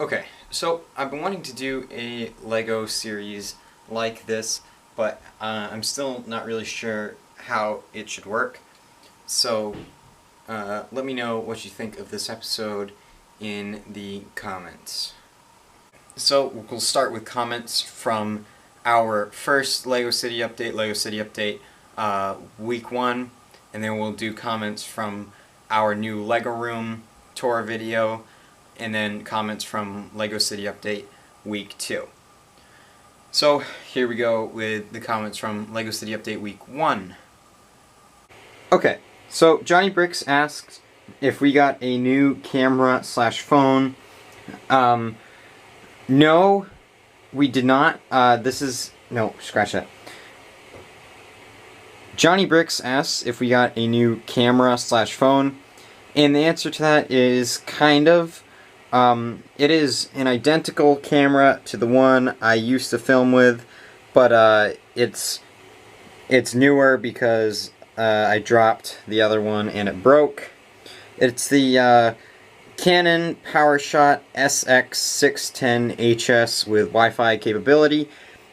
Okay, so I've been wanting to do a Lego series like this, but I'm still not really sure how it should work. So let me know what you think of this episode in the comments. So we'll start with comments from our first Lego City Update, week 1, and then we'll do comments from our new Lego Room tour video, and then comments from Lego City Update week 2. So here we go with the comments from Lego City Update week 1. Okay, so Johnny Bricks asked if we got a new camera slash phone. No, we did not. No, scratch that. Johnny Bricks asks if we got a new camera slash phone, and the answer to that is kind of. It is an identical camera to the one I used to film with, but it's newer because I dropped the other one and it broke. It's the Canon PowerShot SX610HS with Wi-Fi capability.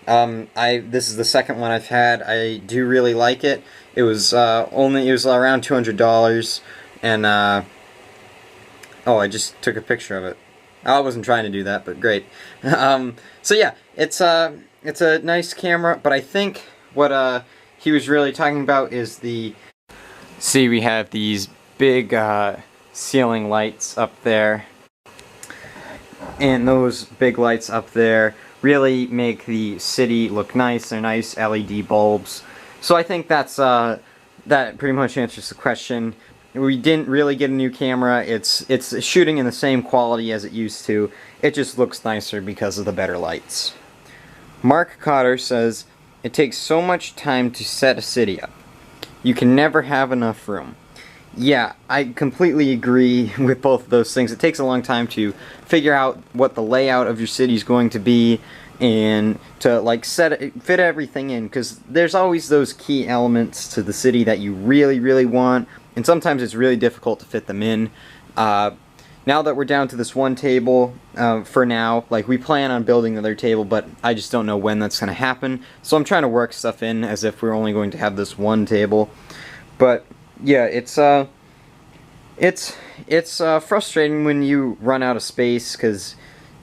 This is the second one I've had. I do really like it. It was around $200, and oh, I just took a picture of it. I wasn't trying to do that, but great. So yeah, it's a nice camera, but I think what he was really talking about is the... See, we have these big ceiling lights up there, and those big lights up there really make the city look nice. They're nice LED bulbs. So I think that pretty much answers the question. We didn't really get a new camera. It's shooting in the same quality as it used to. It just looks nicer because of the better lights. Mark Cotter says, it takes so much time to set a city up. You can never have enough room. Yeah, I completely agree with both of those things. It takes a long time to figure out what the layout of your city is going to be and to like fit everything in, because there's always those key elements to the city that you really want. And sometimes it's really difficult to fit them in. Now that we're down to this one table, for now, like we plan on building another table, but I just don't know when that's going to happen. So I'm trying to work stuff in as if we're only going to have this one table. But yeah, it's frustrating when you run out of space, because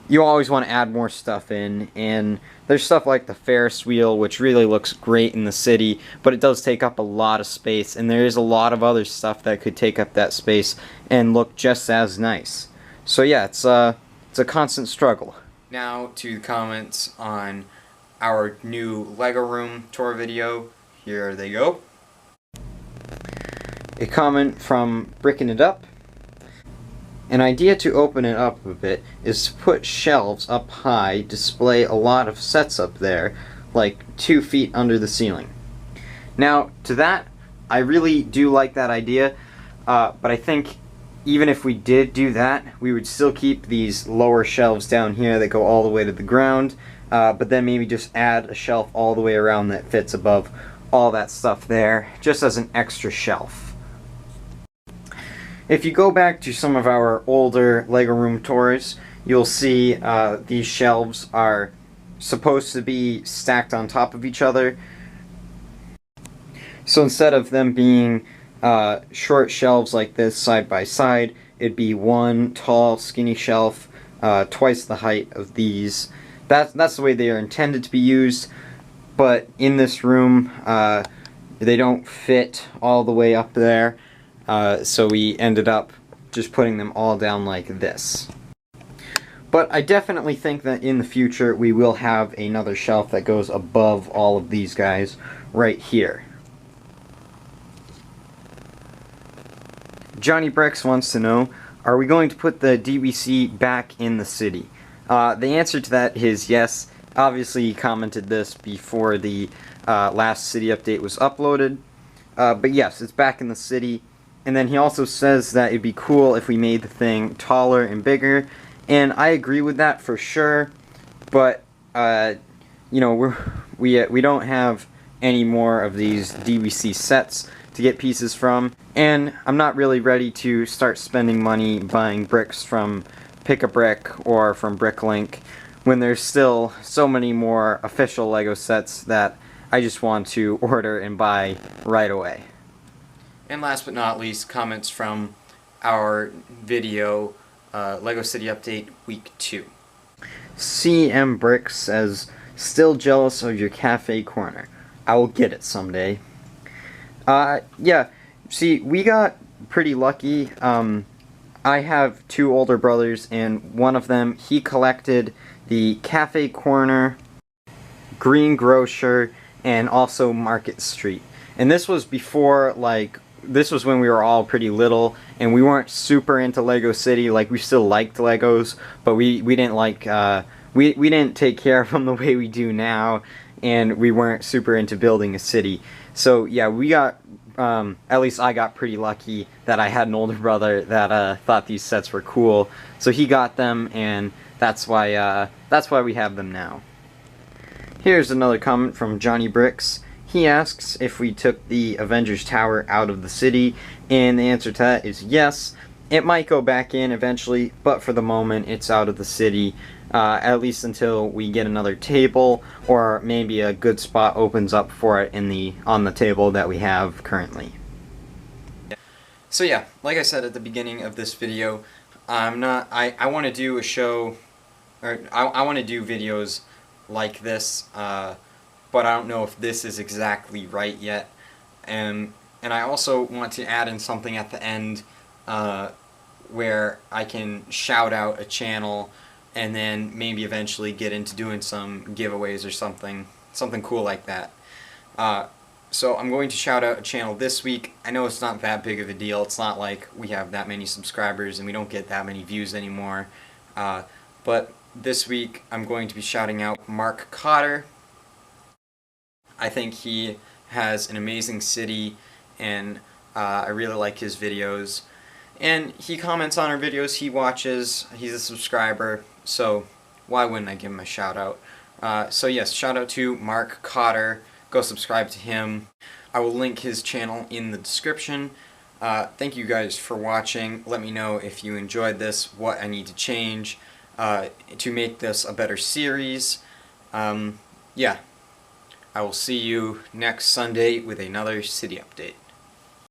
you always want to add more stuff in, and there's stuff like the Ferris wheel, which really looks great in the city, but it does take up a lot of space, and there is a lot of other stuff that could take up that space and look just as nice. So yeah, it's a constant struggle. Now to the comments on our new Lego Room tour video. Here they go. A comment from Brickin' It Up. An idea to open it up a bit is to put shelves up high, display a lot of sets up there, like 2 feet under the ceiling. Now, to that, I really do like that idea, but I think even if we did do that, we would still keep these lower shelves down here that go all the way to the ground, but then maybe just add a shelf all the way around that fits above all that stuff there, just as an extra shelf. If you go back to some of our older Lego Room tours, you'll see these shelves are supposed to be stacked on top of each other. So instead of them being short shelves like this side by side, it'd be one tall, skinny shelf, twice the height of these. That's the way they are intended to be used, but in this room, they don't fit all the way up there. So we ended up just putting them all down like this. But I definitely think that in the future we will have another shelf that goes above all of these guys right here. Johnny Bricks wants to know, are we going to put the DVC back in the city? The answer to that is yes. Obviously he commented this before the last city update was uploaded. But yes, it's back in the city. And then he also says that it'd be cool if we made the thing taller and bigger, and I agree with that for sure. But you know, we don't have any more of these DVC sets to get pieces from, and I'm not really ready to start spending money buying bricks from Pick a Brick or from Bricklink, when there's still so many more official LEGO sets that I just want to order and buy right away. And last but not least, comments from our video, LEGO City Update Week 2. CM Brick says, still jealous of your cafe corner. I will get it someday. Yeah, see, we got pretty lucky. I have two older brothers, and one of them, he collected the cafe corner, Green Grocer, and also Market Street. And this was before, like, this was when we were all pretty little, and we weren't super into Lego City. Like, we still liked Legos, but we didn't like, we didn't take care of them the way we do now, and we weren't super into building a city. So, yeah, we got, at least I got pretty lucky that I had an older brother that thought these sets were cool. So he got them, and that's why we have them now. Here's another comment from Johnny Bricks. He asks if we took the Avengers Tower out of the city, and the answer to that is yes. It might go back in eventually, but for the moment it's out of the city, at least until we get another table, or maybe a good spot opens up for it on the table that we have currently. So yeah, like I said at the beginning of this video, I want to do a show, or I want to do videos like this, but I don't know if this is exactly right yet. And I also want to add in something at the end where I can shout out a channel, and then maybe eventually get into doing some giveaways or something cool like that. So I'm going to shout out a channel this week. I know it's not that big of a deal. It's not like we have that many subscribers and we don't get that many views anymore. But this week I'm going to be shouting out Mark Cotter. I think he has an amazing city, and I really like his videos. And he comments on our videos, he watches, he's a subscriber, so why wouldn't I give him a shout out? So yes, shout out to Mark Cotter. Go subscribe to him. I will link his channel in the description. Thank you guys for watching. Let me know if you enjoyed this, what I need to change to make this a better series. Yeah. I will see you next Sunday with another city update.